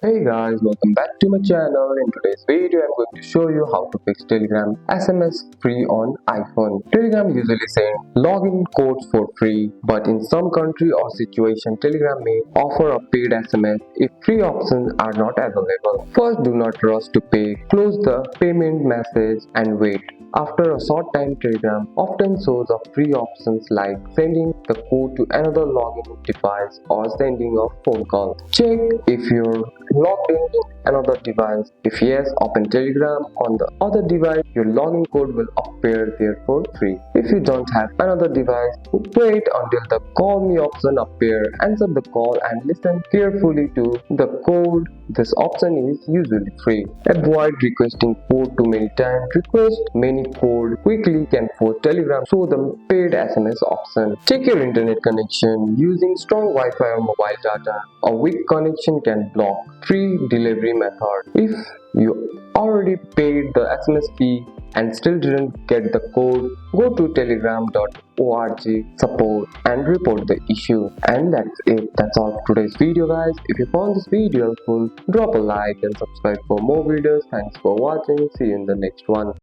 Hey guys, welcome back to my channel. In today's video, I'm going to show you how to fix Telegram SMS free on iPhone. Telegram usually sends login codes for free, but in some country or situation, Telegram may offer a paid SMS if free options are not available. First, do not rush to pay. Close the payment message and wait. After a short time, Telegram often shows a free options like sending the code to another login device or sending a phone call. Check if you're logged in another device. If yes, open Telegram on the other device. Your login code will appear there for free. If you don't have another device, wait until the call me option appears. Answer the call and listen carefully to the code. This option is usually free. Avoid requesting code too many times. Request many code quickly can force Telegram show the paid SMS option. Check your internet connection. Using strong Wi-Fi or mobile data, a weak connection can block free delivery method. If you already paid the SMS fee and still didn't get the code, go to telegram.org support and report the issue. And that's it. That's all for today's video, guys. If you found this video helpful, drop a like and subscribe for more videos. Thanks for watching. See you in the next one.